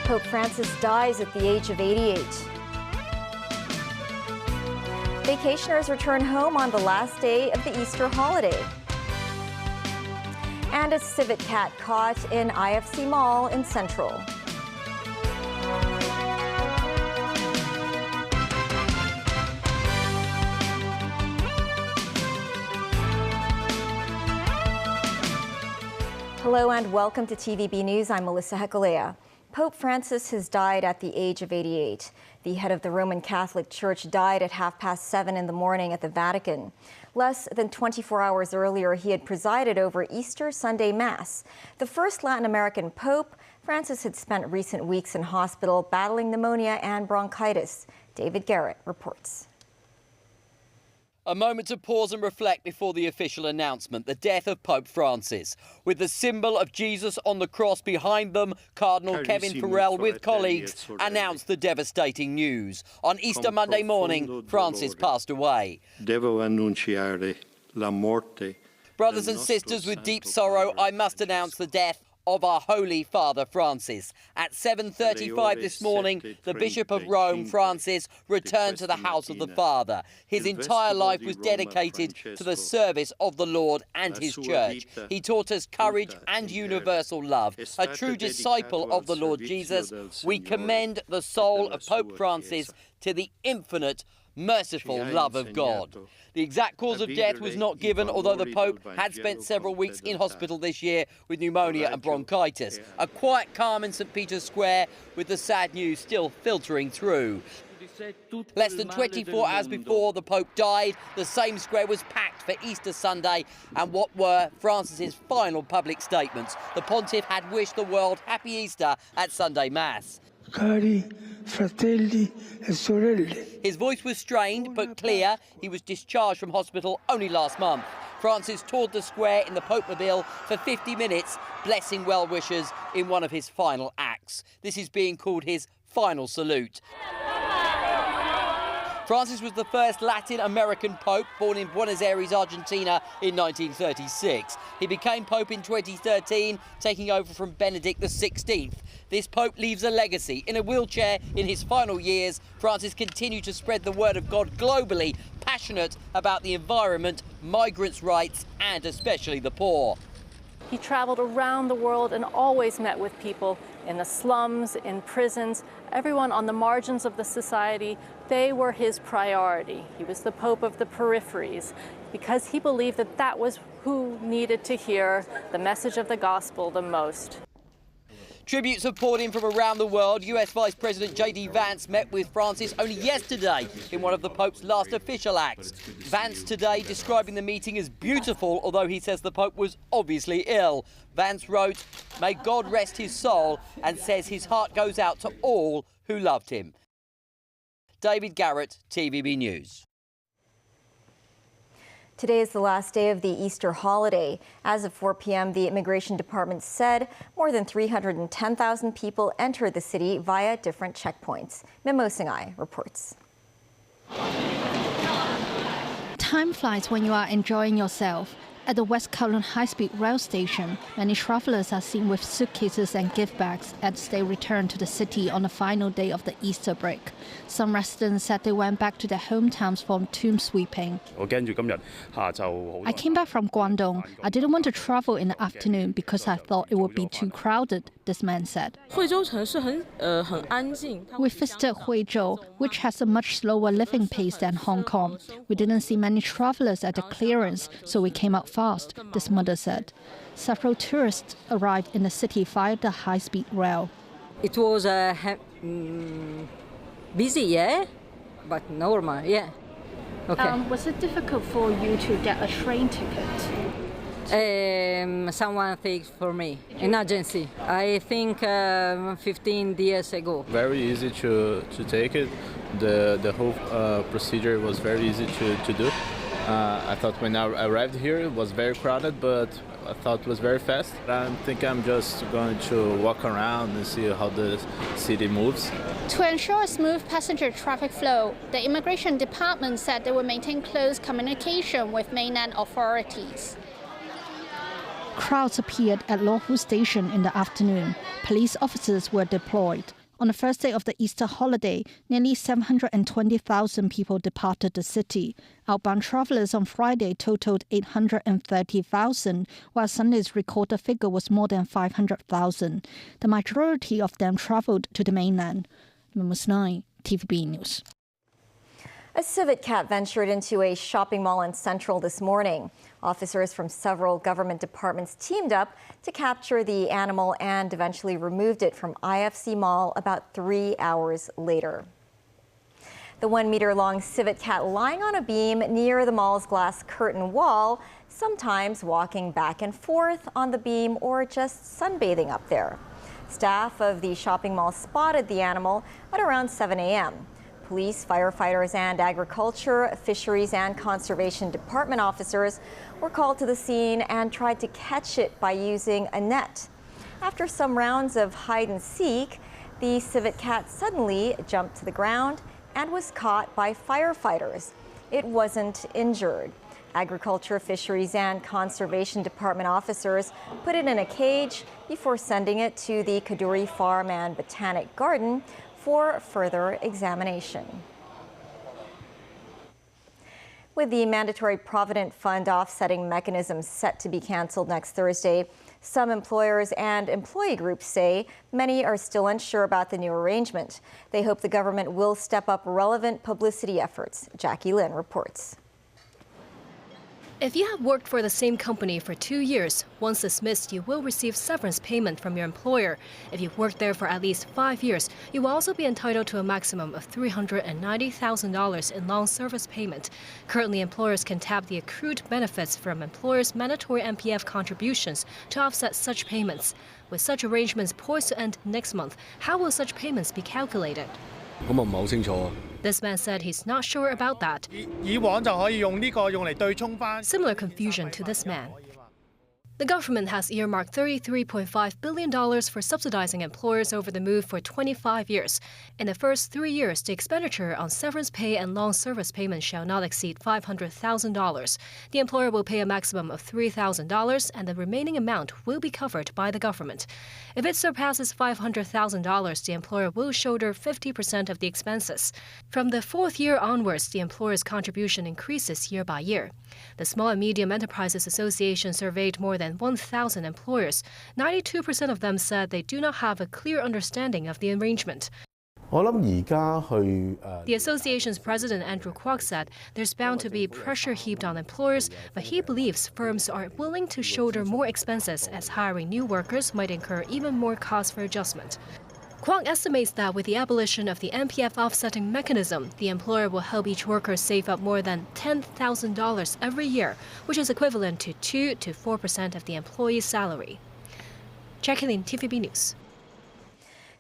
Pope Francis dies at the age of 88. Vacationers return home on the last day of the Easter holiday. And a civet cat caught in IFC Mall in Central. Hello and welcome to TVB News. I'm Melissa Hekalea. Pope Francis has died at the age of 88. The head of the Roman Catholic Church died at 7:30 in the morning at the Vatican. Less than 24 hours earlier, he had presided over Easter Sunday Mass. The first Latin American pope, Francis had spent recent weeks in hospital battling pneumonia and bronchitis. David Garrett reports. A moment to pause and reflect before the official announcement, the death of Pope Francis. With the symbol of Jesus on the cross behind them, Cardinal Kevin Farrell with colleagues announced the devastating news. On Easter Monday morning, Francis passed away. Brothers and sisters, with deep sorrow, I must announce the death of our Holy Father Francis. At 7:35 this morning, the Bishop of Rome, Francis, returned to the house of the Father. His entire life was dedicated to the service of the Lord and his church. He taught us courage and universal love. A true disciple of the Lord Jesus, we commend the soul of Pope Francis to the infinite, merciful love of God. The exact cause of death was not given, although the Pope had spent several weeks in hospital this year with pneumonia and bronchitis. A quiet calm in St. Peter's Square, with the sad news still filtering through. Less than 24 hours before the Pope died, the same square was packed for Easter Sunday and what were Francis's final public statements. The Pontiff had wished the world Happy Easter at Sunday Mass. Cari fratelli e sorelle. His voice was strained but clear. He was discharged from hospital only last month. Francis toured the square in the Popemobile for 50 minutes, blessing well-wishers in one of his final acts. This is being called his final salute. Francis was the first Latin American pope, born in Buenos Aires, Argentina in 1936. He became pope in 2013, taking over from Benedict XVI. This pope leaves a legacy. In a wheelchair in his final years, Francis continued to spread the word of God globally, passionate about the environment, migrants' rights, and especially the poor. He traveled around the world and always met with people in the slums, in prisons, everyone on the margins of the society. They were his priority. He was the Pope of the peripheries because he believed that that was who needed to hear the message of the gospel the most. Tributes have poured in from around the world. US Vice President J.D. Vance met with Francis only yesterday in one of the Pope's last official acts. Vance today describing the meeting as beautiful, although he says the Pope was obviously ill. Vance wrote, "May God rest his soul," and says his heart goes out to all who loved him. David Garrett, TVB News. Today is the last day of the Easter holiday. As of 4 p.m., the Immigration Department said more than 310,000 people entered the city via different checkpoints. Memo Singhai reports. Time flies when you are enjoying yourself. At the West Kowloon High-Speed Rail Station, many travelers are seen with suitcases and gift bags as they return to the city on the final day of the Easter break. Some residents said they went back to their hometowns for tomb sweeping. I came back from Guangdong. I didn't want to travel in the afternoon because I thought it would be too crowded, this man said. We visited Huizhou, which has a much slower living pace than Hong Kong. We didn't see many travelers at the clearance, so we came out fast, this mother said. Several tourists arrived in the city via the high-speed rail. It was busy, yeah, but normal, yeah. Okay. Was it difficult for you to get a train ticket? Someone takes for me, an agency. I think 15 years ago. Very easy to take it. The whole procedure was very easy to do. I thought when I arrived here it was very crowded, but I thought it was very fast. I think I'm just going to walk around and see how the city moves. To ensure a smooth passenger traffic flow, the Immigration Department said they will maintain close communication with mainland authorities. Crowds appeared at Luohu Station in the afternoon. Police officers were deployed. On the first day of the Easter holiday, nearly 720,000 people departed the city. Outbound travelers on Friday totaled 830,000, while Sunday's recorded figure was more than 500,000. The majority of them traveled to the mainland. Ms. 9, TVB News. A civet cat ventured into a shopping mall in Central this morning. Officers from several government departments teamed up to capture the animal and eventually removed it from IFC Mall about 3 hours later. The 1-meter-long civet cat lying on a beam near the mall's glass curtain wall, sometimes walking back and forth on the beam or just sunbathing up there. Staff of the shopping mall spotted the animal at around 7 a.m. Police, firefighters, and agriculture, fisheries, and conservation department officers were called to the scene and tried to catch it by using a net. After some rounds of hide and seek, the civet cat suddenly jumped to the ground and was caught by firefighters. It wasn't injured. Agriculture, fisheries, and conservation department officers put it in a cage before sending it to the Kaduri Farm and Botanic Garden for further examination. With the mandatory Provident Fund offsetting mechanism set to be canceled next Thursday, some employers and employee groups say many are still unsure about the new arrangement. They hope the government will step up relevant publicity efforts. Jackie Lin reports. If you have worked for the same company for 2 years, once dismissed, you will receive severance payment from your employer. If you've worked there for at least 5 years, you will also be entitled to a maximum of $390,000 in long service payment. Currently, employers can tap the accrued benefits from employers' mandatory MPF contributions to offset such payments. With such arrangements poised to end next month, how will such payments be calculated? This man said he's not sure about that. Similar confusion to this man. The government has earmarked $33.5 billion for subsidizing employers over the move for 25 years. In the first 3 years, the expenditure on severance pay and long service payments shall not exceed $500,000. The employer will pay a maximum of $3,000, and the remaining amount will be covered by the government. If it surpasses $500,000, the employer will shoulder 50% of the expenses. From the 4th year onwards, the employer's contribution increases year by year. The Small and Medium Enterprises Association surveyed more than 1,000 employers. 92% of them said they do not have a clear understanding of the arrangement. The association's president, Andrew Kwok, said there's bound to be pressure heaped on employers, but he believes firms are willing to shoulder more expenses as hiring new workers might incur even more costs for adjustment. Kwok estimates that with the abolition of the MPF offsetting mechanism, the employer will help each worker save up more than $10,000 every year, which is equivalent to 2 to 4% of the employee's salary. Jacqueline, TVB News.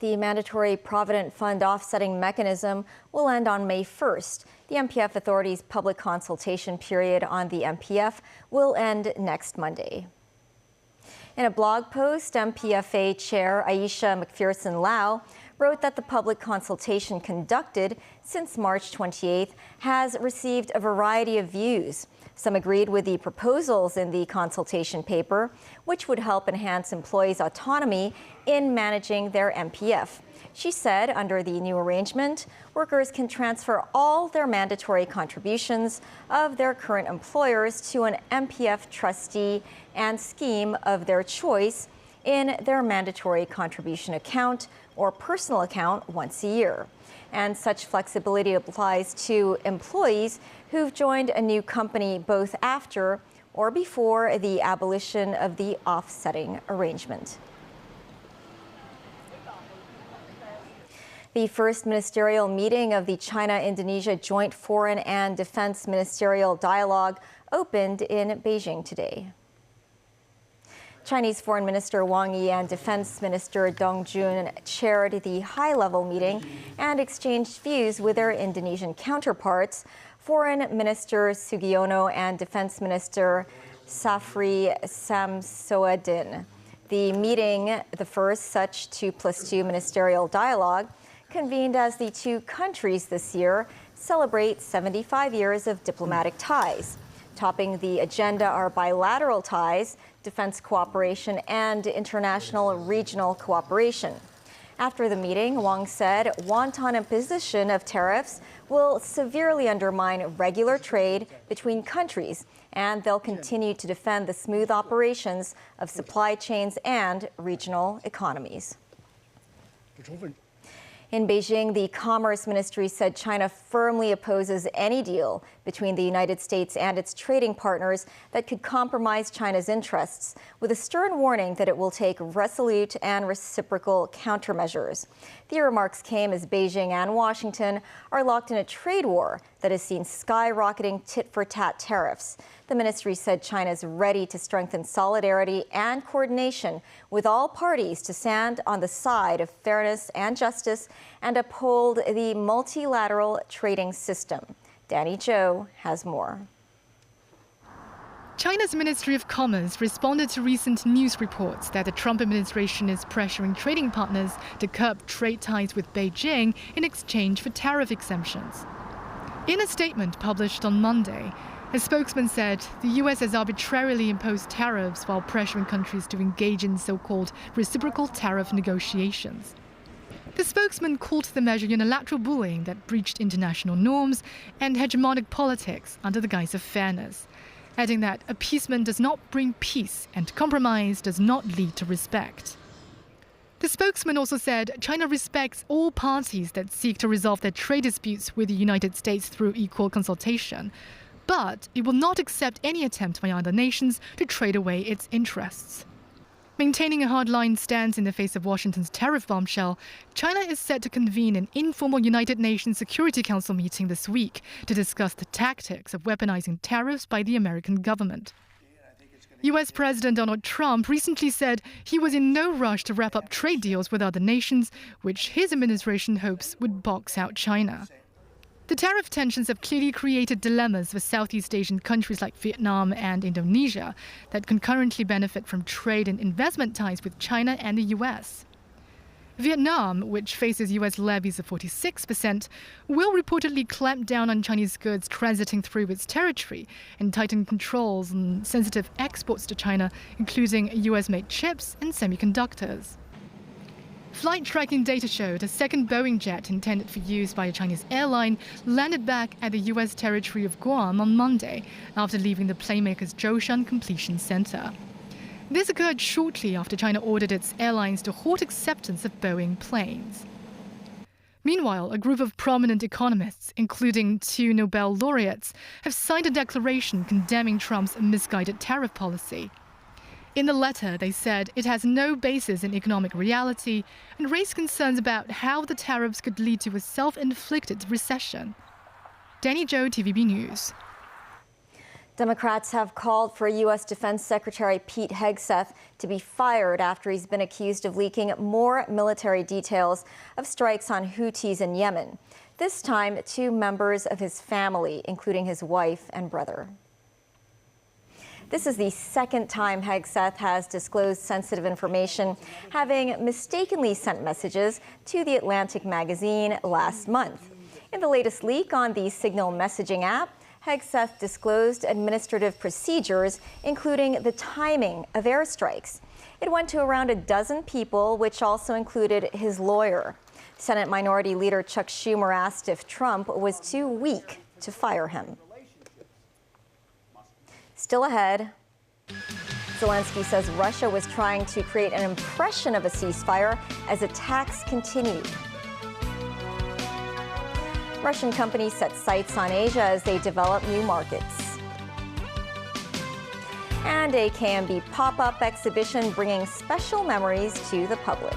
The mandatory Provident Fund offsetting mechanism will end on May 1st. The MPF Authority's public consultation period on the MPF will end next Monday. In a blog post, MPFA Chair Aisha McPherson-Lau wrote that the public consultation conducted since March 28th has received a variety of views. Some agreed with the proposals in the consultation paper, which would help enhance employees' autonomy in managing their MPF. She said under the new arrangement, workers can transfer all their mandatory contributions of their current employers to an MPF trustee and scheme of their choice in their mandatory contribution account or personal account once a year. And such flexibility applies to employees who've joined a new company both after or before the abolition of the offsetting arrangement. The first ministerial meeting of the China-Indonesia Joint Foreign and Defense Ministerial Dialogue opened in Beijing today. Chinese Foreign Minister Wang Yi and Defense Minister Dong Jun chaired the high-level meeting and exchanged views with their Indonesian counterparts, Foreign Minister Sugiono and Defense Minister Safri Samsoedin. The meeting, the first such 2+2 ministerial dialogue, convened as the two countries this year celebrate 75 years of diplomatic ties. Topping the agenda are bilateral ties, defense cooperation, and international regional cooperation. After the meeting, Wang said wanton imposition of tariffs will severely undermine regular trade between countries, and they'll continue to defend the smooth operations of supply chains and regional economies. In Beijing, the Commerce Ministry said China firmly opposes any deal between the United States and its trading partners that could compromise China's interests, with a stern warning that it will take resolute and reciprocal countermeasures. The remarks came as Beijing and Washington are locked in a trade war that has seen skyrocketing tit-for-tat tariffs. The ministry said China is ready to strengthen solidarity and coordination with all parties to stand on the side of fairness and justice and uphold the multilateral trading system. Danny Zhou has more. China's Ministry of Commerce responded to recent news reports that the Trump administration is pressuring trading partners to curb trade ties with Beijing in exchange for tariff exemptions. In a statement published on Monday, a spokesman said the U.S. has arbitrarily imposed tariffs while pressuring countries to engage in so-called reciprocal tariff negotiations. The spokesman called the measure unilateral bullying that breached international norms and hegemonic politics under the guise of fairness, adding that appeasement does not bring peace and compromise does not lead to respect. The spokesman also said China respects all parties that seek to resolve their trade disputes with the United States through equal consultation, but it will not accept any attempt by other nations to trade away its interests. Maintaining a hardline stance in the face of Washington's tariff bombshell, China is set to convene an informal United Nations Security Council meeting this week to discuss the tactics of weaponizing tariffs by the American government. U.S. President Donald Trump recently said he was in no rush to wrap up trade deals with other nations, which his administration hopes would box out China. The tariff tensions have clearly created dilemmas for Southeast Asian countries like Vietnam and Indonesia that concurrently benefit from trade and investment ties with China and the U.S. Vietnam, which faces U.S. levies of 46%, will reportedly clamp down on Chinese goods transiting through its territory and tighten controls on sensitive exports to China, including U.S.-made chips and semiconductors. Flight tracking data showed a second Boeing jet intended for use by a Chinese airline landed back at the U.S. territory of Guam on Monday after leaving the Playmakers Zhoushan Completion Center. This occurred shortly after China ordered its airlines to halt acceptance of Boeing planes. Meanwhile, a group of prominent economists, including 2 Nobel laureates, have signed a declaration condemning Trump's misguided tariff policy. In the letter, they said it has no basis in economic reality and raised concerns about how the tariffs could lead to a self-inflicted recession. Danny Zhou, TVB News. Democrats have called for U.S. Defense Secretary Pete Hegseth to be fired after he's been accused of leaking more military details of strikes on Houthis in Yemen, this time 2 members of his family, including his wife and brother. This is the second time Hegseth has disclosed sensitive information, having mistakenly sent messages to The Atlantic magazine last month. In the latest leak on the Signal messaging app, Hegseth disclosed administrative procedures, including the timing of airstrikes. It went to around a dozen people, which also included his lawyer. Senate Minority Leader Chuck Schumer asked if Trump was too weak to fire him. Still ahead, Zelensky says Russia was trying to create an impression of a ceasefire as attacks continued. Russian companies set sights on Asia as they develop new markets. And a KMB pop-up exhibition bringing special memories to the public.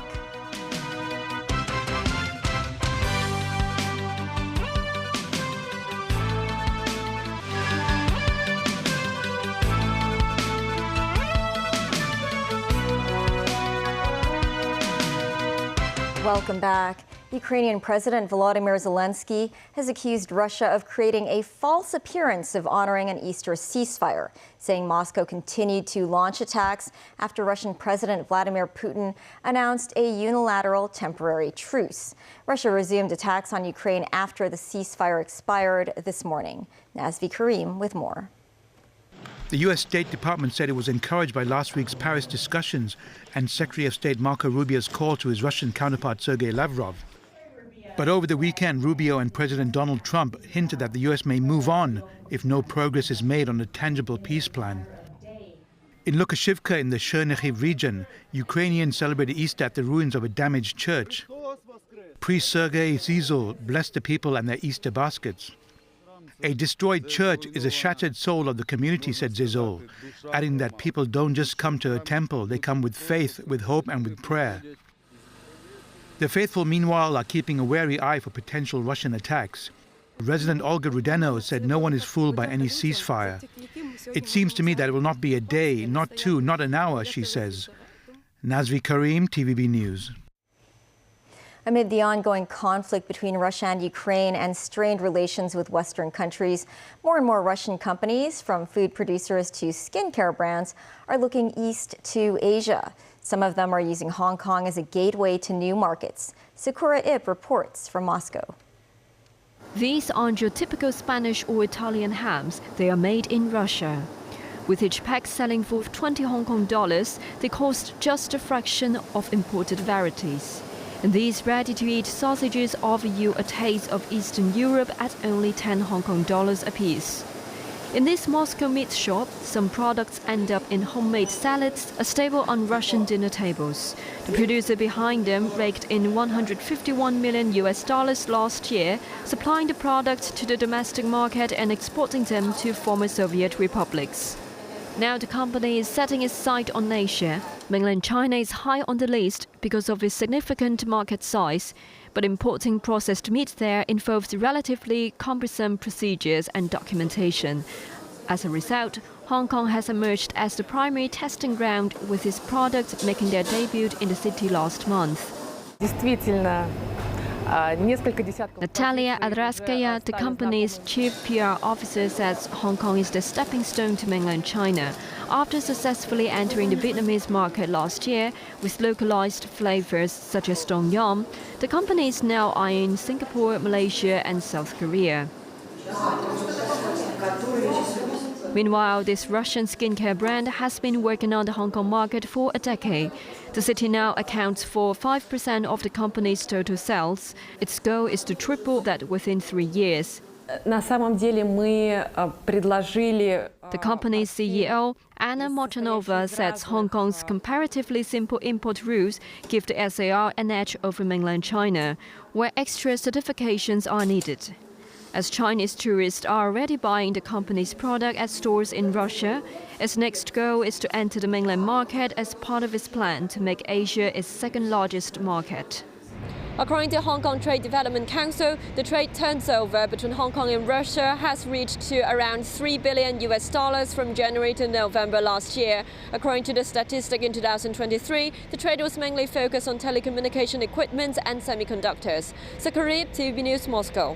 Welcome back. Ukrainian President Volodymyr Zelensky has accused Russia of creating a false appearance of honoring an Easter ceasefire, saying Moscow continued to launch attacks after Russian President Vladimir Putin announced a unilateral temporary truce. Russia resumed attacks on Ukraine after the ceasefire expired this morning. Nazvi Karim with more. The US State Department said it was encouraged by last week's Paris discussions and Secretary of State Marco Rubio's call to his Russian counterpart Sergei Lavrov. But over the weekend, Rubio and President Donald Trump hinted that the US may move on if no progress is made on a tangible peace plan. In Lukashivka in the Chernihiv region, Ukrainians celebrated Easter at the ruins of a damaged church. Priest Sergei Zizul blessed the people and their Easter baskets. A destroyed church is a shattered soul of the community, said Zizul, adding that people don't just come to a temple, they come with faith, with hope and with prayer. The faithful, meanwhile, are keeping a wary eye for potential Russian attacks. Resident Olga Rudeno said no one is fooled by any ceasefire. It seems to me that it will not be a day, not two, not an hour, she says. Nazvi Karim, TVB News. Amid the ongoing conflict between Russia and Ukraine and strained relations with Western countries, more and more Russian companies, from food producers to skincare brands, are looking east to Asia. Some of them are using Hong Kong as a gateway to new markets. Sakura Ip reports from Moscow. These aren't your typical Spanish or Italian hams. They are made in Russia. With each pack selling for 20 Hong Kong dollars, they cost just a fraction of imported varieties. And these ready-to-eat sausages offer you a taste of Eastern Europe at only 10 Hong Kong dollars apiece. In this Moscow meat shop, some products end up in homemade salads, a staple on Russian dinner tables. The producer behind them raked in $151 million last year, supplying the product to the domestic market and exporting them to former Soviet republics. Now the company is setting its sight on Asia. Mainland China is high on the list because of its significant market size, but importing processed meat there involves relatively cumbersome procedures and documentation. As a result, Hong Kong has emerged as the primary testing ground, with its products making their debut in the city last month. Natalia Adraskaya, the company's chief PR officer, says Hong Kong is the stepping stone to mainland China. After successfully entering the Vietnamese market last year with localized flavors such as Tom Yum, the company is now eyeing Singapore, Malaysia and South Korea. Meanwhile, this Russian skincare brand has been working on the Hong Kong market for a decade. The city now accounts for 5% of the company's total sales. Its goal is to triple that within 3 years. The company's CEO, Anna Mortanova, says Hong Kong's comparatively simple import rules give the SAR an edge over mainland China, where extra certifications are needed. As Chinese tourists are already buying the company's product at stores in Russia, its next goal is to enter the mainland market as part of its plan to make Asia its second largest market. According to Hong Kong Trade Development Council, the trade turnover between Hong Kong and Russia has reached to around $3 billion from January to November last year. According to the statistic in 2023, the trade was mainly focused on telecommunication equipment and semiconductors. Sakarib, TVB News, Moscow.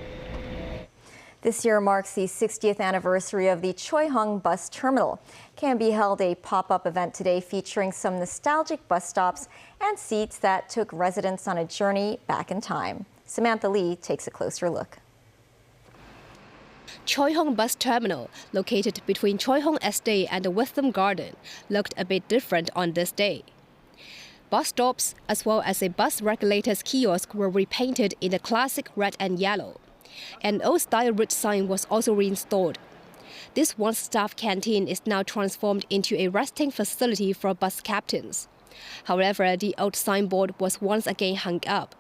This year marks the 60th anniversary of the Choi Hung Bus Terminal. KMB held a pop-up event today featuring some nostalgic bus stops and seats that took residents on a journey back in time. Samantha Lee takes a closer look. Choi Hung Bus Terminal, located between Choi Hung Estate and the Wisdom Garden, looked a bit different on this day. Bus stops, as well as a bus regulator's kiosk, were repainted in the classic red and yellow. An old-style route sign was also reinstalled. This once-staff canteen is now transformed into a resting facility for bus captains. However, the old signboard was once again hung up.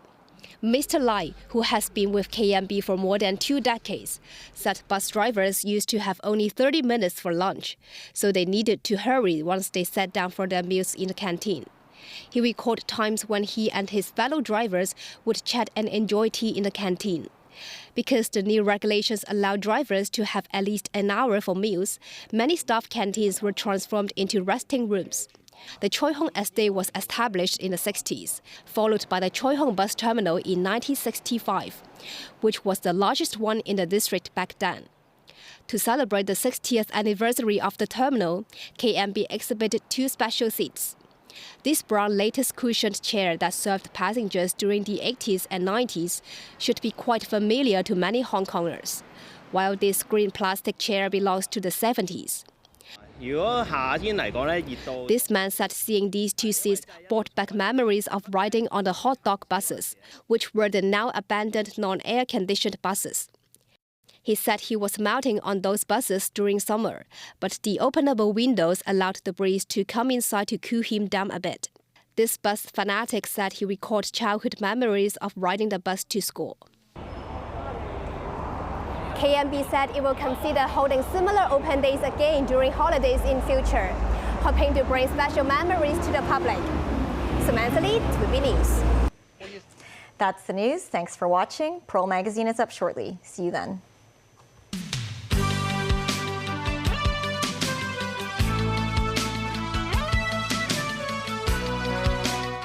Mr. Lai, who has been with KMB for more than 2 decades, said bus drivers used to have only 30 minutes for lunch, so they needed to hurry once they sat down for their meals in the canteen. He recalled times when he and his fellow drivers would chat and enjoy tea in the canteen. Because the new regulations allow drivers to have at least an hour for meals, many staff canteens were transformed into resting rooms. The Choi Hung Estate was established in the 60s, followed by the Choi Hung Bus Terminal in 1965, which was the largest one in the district back then. To celebrate the 60th anniversary of the terminal, KMB exhibited 2 special seats. This brown lattice cushioned chair that served passengers during the 80s and 90s should be quite familiar to many Hong Kongers, while this green plastic chair belongs to the 70s. This man said seeing these two seats brought back memories of riding on the hot dog buses, which were the now abandoned non-air conditioned buses. He said he was melting on those buses during summer, but the openable windows allowed the breeze to come inside to cool him down a bit. This bus fanatic said he recalled childhood memories of riding the bus to school. KMB said it will consider holding similar open days again during holidays in future, hoping to bring special memories to the public. Samantha Lee, TVB News. That's the news. Thanks for watching. Pearl Magazine is up shortly. See you then.